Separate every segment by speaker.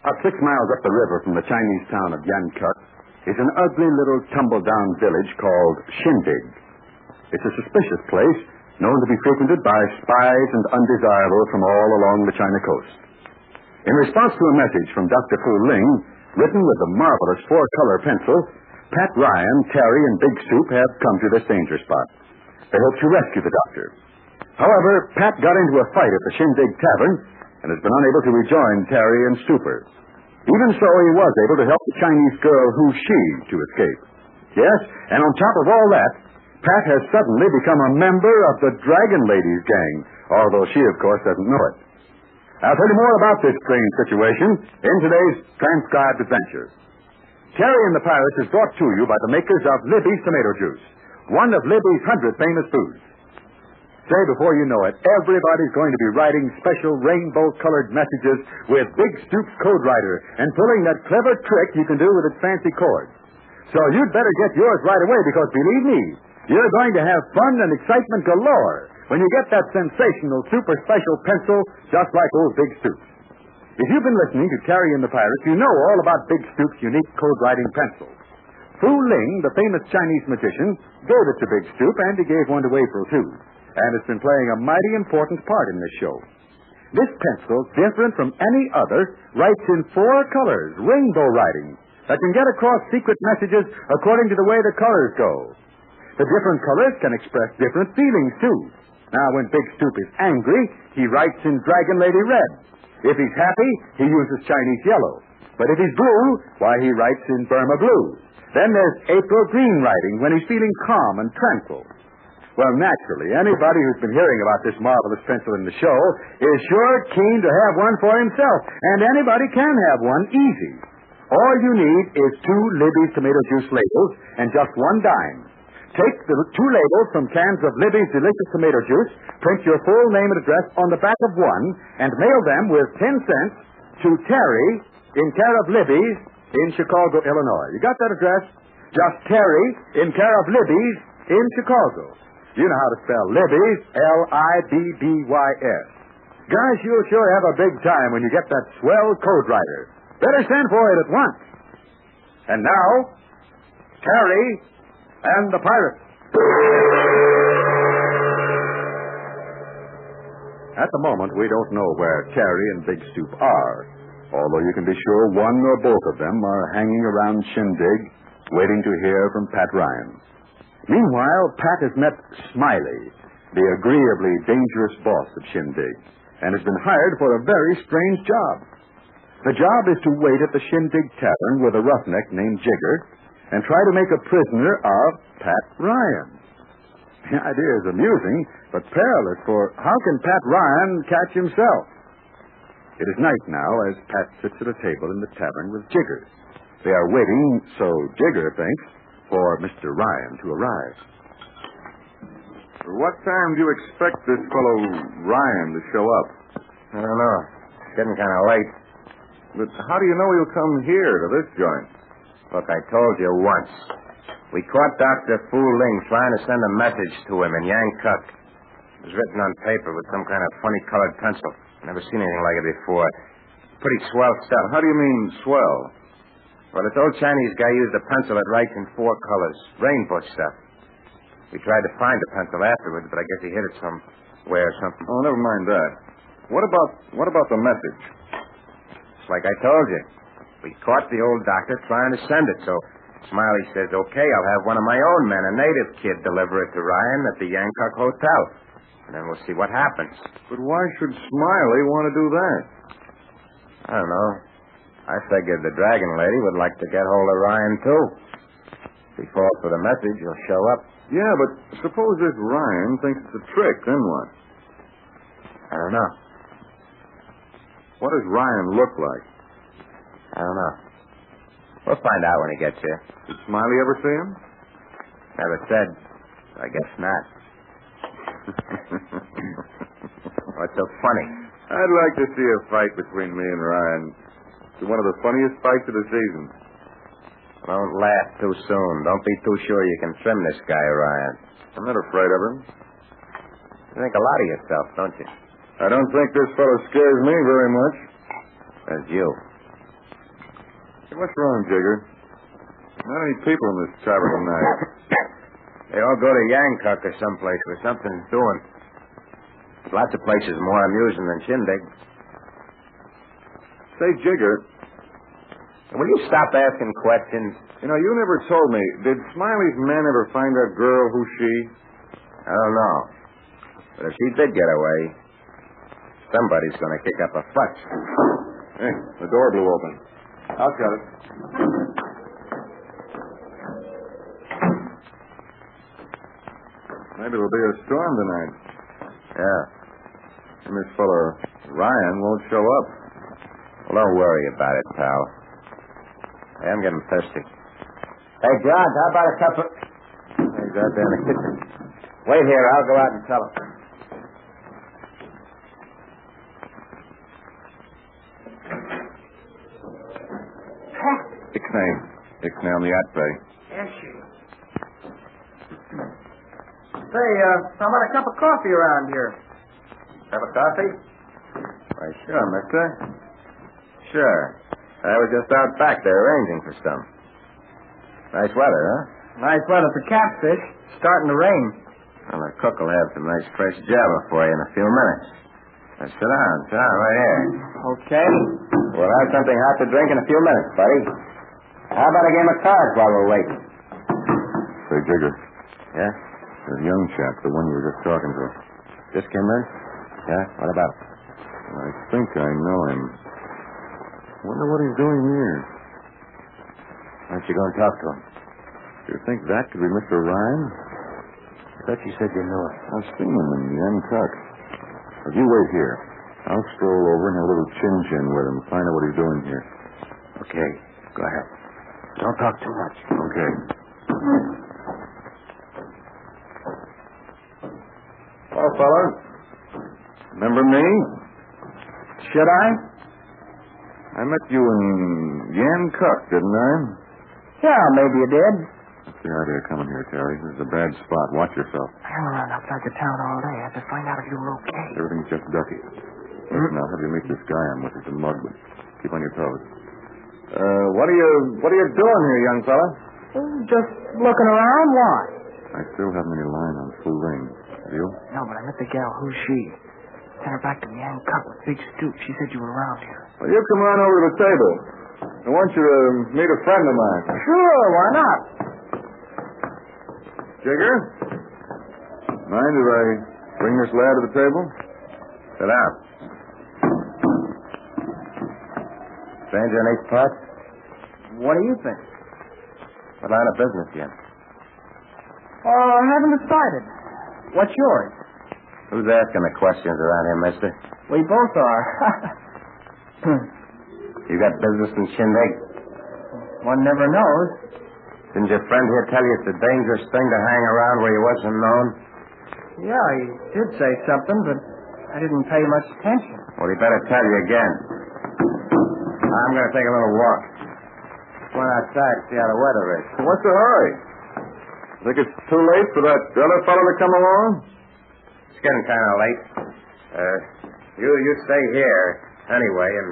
Speaker 1: About 6 miles up the river from the Chinese town of Yankuk is an ugly little tumble-down village called Shindig. It's a suspicious place, known to be frequented by spies and undesirables from all along the China coast. In response to a message from Dr. Fu Ling, written with a marvelous 4-color pencil, Pat Ryan, Terry, and Big Stoop have come to this danger spot. They hope to rescue the doctor. However, Pat got into a fight at the Shindig Tavern and has been unable to rejoin Terry and Stooper. Even so, he was able to help the Chinese girl Hu Shi to escape. Yes, and on top of all that, Pat has suddenly become a member of the Dragon Ladies gang, although she, of course, doesn't know it. I'll tell you more about this strange situation in today's transcribed adventure. Terry and the Pirates is brought to you by the makers of Libby's Tomato Juice, one of Libby's 100 famous foods. Say, before you know it, everybody's going to be writing special rainbow-colored messages with Big Stoop's Code Writer and pulling that clever trick you can do with its fancy cord. So you'd better get yours right away because, believe me, you're going to have fun and excitement galore when you get that sensational super special pencil just like old Big Stoop. If you've been listening to Terry and the Pirates, you know all about Big Stoop's unique code-writing pencil. Fu Ling, the famous Chinese magician, gave it to Big Stoop, and he gave one to April, too. And it's been playing a mighty important part in this show. This pencil, different from any other, writes in 4 colors, rainbow writing, that can get across secret messages according to the way the colors go. The different colors can express different feelings, too. Now, when Big Stoop is angry, he writes in Dragon Lady red. If he's happy, he uses Chinese yellow. But if he's blue, why, he writes in Burma blue. Then there's April green writing when he's feeling calm and tranquil. Well, naturally, anybody who's been hearing about this marvelous pencil in the show is sure keen to have one for himself. And anybody can have one easy. All you need is 2 Libby's Tomato Juice labels and just 1 dime. Take the 2 labels from cans of Libby's Delicious Tomato Juice, print your full name and address on the back of one, and mail them with 10 cents to Terry in care of Libby's in Chicago, Illinois. You got that address? Just Terry in care of Libby's in Chicago. You know how to spell Libby's, L-I-B-B-Y-S. Guys, you'll sure have a big time when you get that swell code writer. Better send for it at once. And now, Terry and the Pirates. At the moment, we don't know where Terry and Big Stoop are, although you can be sure one or both of them are hanging around Shindig, waiting to hear from Pat Ryan. Meanwhile, Pat has met Smiley, the agreeably dangerous boss of Shindig, and has been hired for a very strange job. The job is to wait at the Shindig Tavern with a roughneck named Jigger and try to make a prisoner of Pat Ryan. The idea is amusing, but perilous, for how can Pat Ryan catch himself? It is night now as Pat sits at a table in the tavern with Jigger. They are waiting, so Jigger thinks, for Mr. Ryan to arrive.
Speaker 2: What time do you expect this fellow Ryan to show up?
Speaker 3: I don't know. It's getting kind of late.
Speaker 2: But how do you know he'll come here to this joint?
Speaker 3: Look, I told you once. We caught Dr. Fu Ling trying to send a message to him in Yankuk. It was written on paper with some kind of funny-colored pencil. Never seen anything like it before. Pretty swell stuff.
Speaker 2: How do you mean, swell?
Speaker 3: Well, this old Chinese guy used a pencil that writes in 4 colors. Rainbow stuff. We tried to find the pencil afterwards, but I guess he hid it somewhere or something.
Speaker 2: Oh, never mind that. What about the message?
Speaker 3: It's like I told you. We caught the old doctor trying to send it, so Smiley says, okay, I'll have one of my own men, a native kid, deliver it to Ryan at the Yankuk Hotel. And then we'll see what happens.
Speaker 2: But why should Smiley want to do that?
Speaker 3: I don't know. I figured the Dragon Lady would like to get hold of Ryan, too. If he falls for the message, he'll show up.
Speaker 2: Yeah, but suppose this Ryan thinks it's a trick, then what?
Speaker 3: I don't know.
Speaker 2: What does Ryan look like?
Speaker 3: I don't know. We'll find out when he gets here.
Speaker 2: Did Smiley ever see him?
Speaker 3: Never said. I guess not. What's so funny?
Speaker 2: I'd like to see a fight between me and Ryan. It's one of the funniest fights of the season.
Speaker 3: Don't laugh too soon. Don't be too sure you can trim this guy, Ryan.
Speaker 2: I'm not afraid of him.
Speaker 3: You think a lot of yourself, don't you?
Speaker 2: I don't think this fellow scares me very much.
Speaker 3: As you.
Speaker 2: What's wrong, Jigger? Not any people in this tavern tonight.
Speaker 3: They all go to Yancock or someplace where something's doing. There's lots of places more amusing than Shindig.
Speaker 2: Say, Jigger,
Speaker 3: Will you stop asking questions?
Speaker 2: you never told me. Did Smiley's men ever find that girl, who's she?
Speaker 3: I don't know. But if she did get away, somebody's going to kick up a fuss.
Speaker 2: Hey, the door blew open. I'll shut it. Maybe there'll be a storm tonight.
Speaker 3: Yeah.
Speaker 2: And this fella, Ryan, won't show up.
Speaker 3: Well, don't worry about it, pal. Hey, I'm getting thirsty. Hey, John, how about a cup of... He's out there in the kitchen. Wait here. I'll go out and tell him.
Speaker 2: Ixnay on the Atbay.
Speaker 4: Yes, she. Say, how about a cup of coffee around here?
Speaker 3: Have a coffee? Why, sure, mister. Sure. I was just out back there arranging for some. Nice weather, huh?
Speaker 4: Nice weather for catfish. Starting to rain.
Speaker 3: Well, the cook will have some nice fresh java for you in a few minutes. Now, sit down right here.
Speaker 4: Okay.
Speaker 3: We'll have something hot to drink in a few minutes, buddy. How about a game of cards while we're waiting?
Speaker 2: Say, Jigger,
Speaker 3: Yeah?
Speaker 2: the young chap, the one you were just talking to.
Speaker 3: Just came in? Yeah? What about him?
Speaker 2: I think I know him. Wonder what he's doing here.
Speaker 3: Why don't you go and talk to him?
Speaker 2: Do you think that could be Mr. Ryan?
Speaker 3: I thought you said you knew him.
Speaker 2: I've seen him in Yancock. If you wait here, I'll stroll over and have a little chin-chin with him, find out what he's doing here.
Speaker 3: Okay. Go ahead. Don't talk too much.
Speaker 2: Okay. Hello, fella. Remember me?
Speaker 4: Should I?
Speaker 2: I met you in Yancock, didn't I?
Speaker 4: Yeah, maybe you did.
Speaker 2: What's the idea of coming here, Terry? This is a bad spot. Watch yourself.
Speaker 4: I hung around outside the town all day. I had to find out if you were okay.
Speaker 2: Everything's just ducky. Listen, I'll have you meet this guy I'm with. He's a mug, but keep on your toes. What are you doing here, young fella?
Speaker 4: Just looking around. Why?
Speaker 2: I still haven't any line on Fu Ling. Have you?
Speaker 4: No, but I met the gal. Who's she? Sent her back to Yancock with big stoop. She said you were around here.
Speaker 2: Well, you come on over to the table. I want you to meet a friend of mine.
Speaker 4: Sure, why not?
Speaker 2: Jigger? Mind if I bring this lad to the table?
Speaker 3: Sit down. Stranger in these parts?
Speaker 4: What do you think?
Speaker 3: What line of business you in?
Speaker 4: Oh, I haven't decided. What's yours?
Speaker 3: Who's asking the questions around here, mister?
Speaker 4: We both are.
Speaker 3: You got business in Shindig?
Speaker 4: One never knows.
Speaker 3: Didn't your friend here tell you it's a dangerous thing to hang around where you wasn't known?
Speaker 4: Yeah, he did say something, but I didn't pay much attention.
Speaker 3: Well, he better tell you again. I'm going to take a little walk. Go on outside and see how the weather is.
Speaker 2: What's the hurry? Think it's too late for that other fellow to come along?
Speaker 3: It's getting kind of late. You stay here anyway and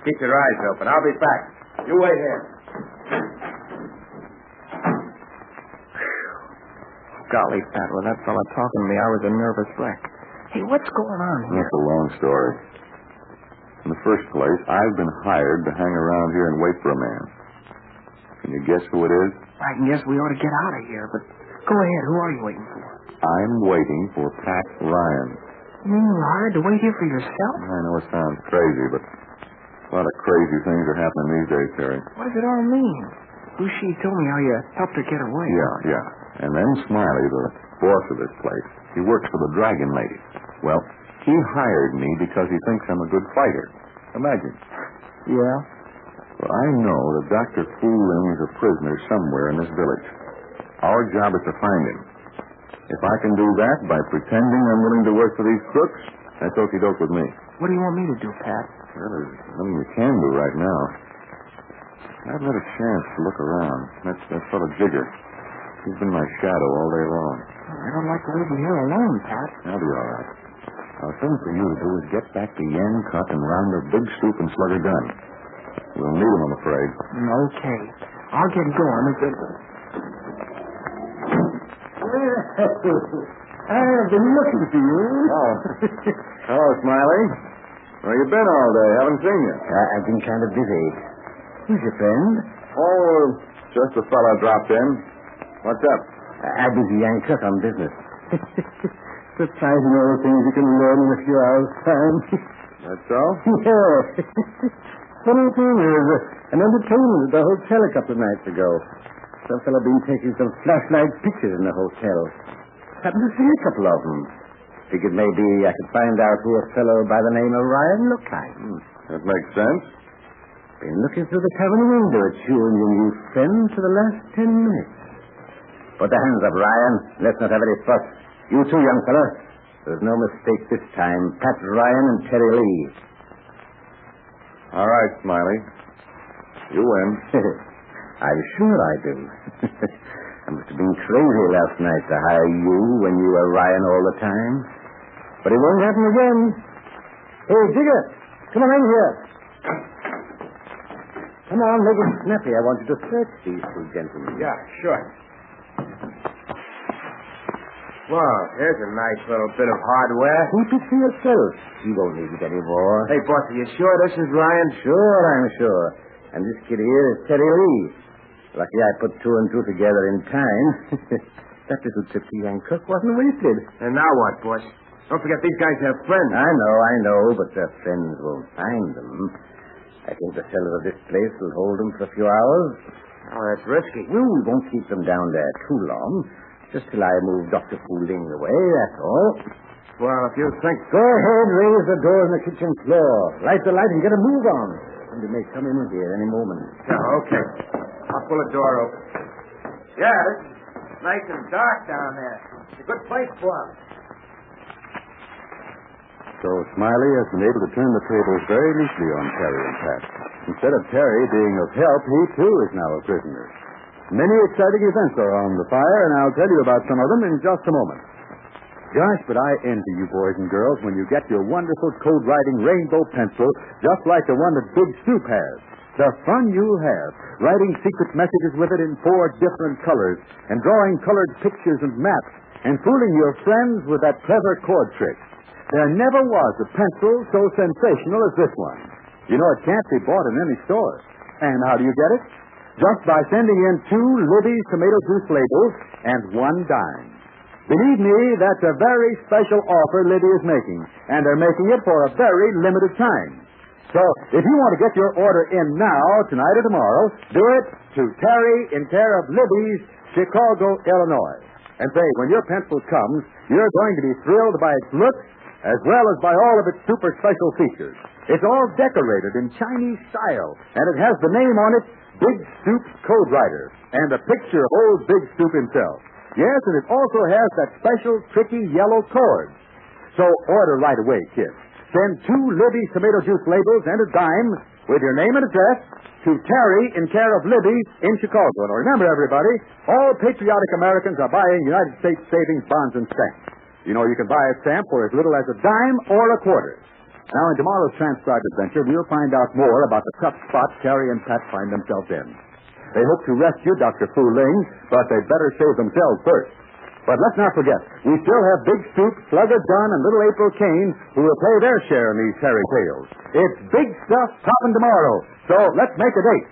Speaker 3: keep your eyes open. I'll be back. You wait here.
Speaker 4: Golly, Pat, with that fella talking to me, I was a nervous wreck. Hey, what's going on here?
Speaker 2: That's a long story. In the first place, I've been hired to hang around here and wait for a man. Can you guess who it is?
Speaker 4: I can guess we ought to get out of here, but go ahead. Who are you waiting for?
Speaker 2: I'm waiting for Pat Ryan.
Speaker 4: You mean you hired to wait here for yourself?
Speaker 2: I know it sounds crazy, but a lot of crazy things are happening these days, Terry.
Speaker 4: What does it all mean? Lucy told me how you helped her get away.
Speaker 2: Yeah. And then Smiley, the boss of this place, he works for the Dragon Lady. Well, he hired me because he thinks I'm a good fighter. Imagine.
Speaker 4: Yeah?
Speaker 2: Well, I know that Dr. Fu Ling is a prisoner somewhere in this village. Our job is to find him. If I can do that by pretending I'm willing to work for these crooks, that's okie doke with me.
Speaker 4: What do you want me to do, Pat?
Speaker 2: Well, there's nothing you can do right now. I've had a chance to look around. That's that fellow Jigger. He's been my shadow all day long.
Speaker 4: I don't like to leave you here alone, Pat.
Speaker 2: I'll be all right. Now, the thing for you to do is get back to Yancock and round a big stoop and slug a gun. We'll need him, I'm afraid.
Speaker 4: Okay. I'll get going.
Speaker 5: I've been looking for you.
Speaker 2: Oh. Hello, Smiley. Where you been all day? Haven't seen you.
Speaker 5: I've been kind of busy. Who's your friend?
Speaker 2: Oh, just a fella dropped in. What's up?
Speaker 5: I was a young cook on business. Surprising all the things you can learn in a few hours' time.
Speaker 2: That's so?
Speaker 5: Yeah. Funny thing, there was an entertainment at the hotel a couple of nights ago. Some fellow been taking some flashlight pictures in the hotel. Happened to see a couple of them. Figured maybe I could find out who a fellow by the name of Ryan looked like.
Speaker 2: That makes sense.
Speaker 5: Been looking through the cabin window at you and your new friend for the last 10 minutes. Put the hands up, Ryan. Let's not have any fuss. You too, young fella. There's no mistake this time. Pat Ryan and Terry Lee.
Speaker 2: All right, Smiley. You win.
Speaker 5: I'm sure I do. I must have been crazy last night to hire you when you were Ryan all the time. But it won't happen again. Hey, Digger, come on in here. Come on, make it snappy. I want you to search these two gentlemen.
Speaker 3: Yeah, sure. Well, here's a nice little bit of hardware.
Speaker 5: Keep it for yourself. You won't need it anymore.
Speaker 3: Hey, boss, are you sure this is Ryan?
Speaker 5: Sure, I'm sure. And this kid here is Terry Lee. Lucky I put two and two together in time. That little trip to Yancock wasn't wasted.
Speaker 3: And now what, boss? Don't forget these guys have friends.
Speaker 5: I know, but their friends won't find them. I think the sellers of this place will hold them for a few hours.
Speaker 3: Oh, that's risky.
Speaker 5: Well, we won't keep them down there too long. Just till I move Dr. Fu Ling away, that's all.
Speaker 3: Well, if you think...
Speaker 5: Go ahead, raise the door on the kitchen floor. Light the light and get a move on. And they may come in here any moment.
Speaker 3: Yeah, okay. I'll pull the door open. Yeah, this is nice and dark down there. It's a good place for them.
Speaker 1: So Smiley has been able to turn the tables very neatly on Terry and Pat. Instead of Terry being of help, he too is now a prisoner. Many exciting events are on the fire, and I'll tell you about some of them in just a moment. Gosh, but I envy you boys and girls when you get your wonderful code-writing rainbow pencil just like the one that Big Stoop has. The fun you'll have, writing secret messages with it in 4 different colors, and drawing colored pictures and maps, and fooling your friends with that clever chord trick. There never was a pencil so sensational as this one. You know, it can't be bought in any store. And how do you get it? Just by sending in 2 Libby's tomato juice labels and 1 dime. Believe me, that's a very special offer Libby is making, and they're making it for a very limited time. So, if you want to get your order in now, tonight or tomorrow, do it to Terry in care of Libby's, Chicago, Illinois. And say, when your pencil comes, you're going to be thrilled by its looks as well as by all of its super special features. It's all decorated in Chinese style, and it has the name on it, Big Stoop's Code Writer, and a picture of old Big Stoop himself. Yes, and it also has that special, tricky yellow cord. So order right away, kids. Send 2 Libby's tomato juice labels and a dime with your name and address to Terry in care of Libby in Chicago. And remember, everybody, all patriotic Americans are buying United States savings bonds and stamps. You know, you can buy a stamp for as little as a dime or a quarter. Now, in tomorrow's transcribed adventure, we'll find out more about the tough spot Terry and Pat find themselves in. They hope to rescue Dr. Fu Ling, but they'd better save themselves first. But let's not forget, we still have Big Stoop, Slugger Dunn, and Little April Kane, who will play their share in these fairy tales. It's big stuff popping tomorrow, so let's make a date.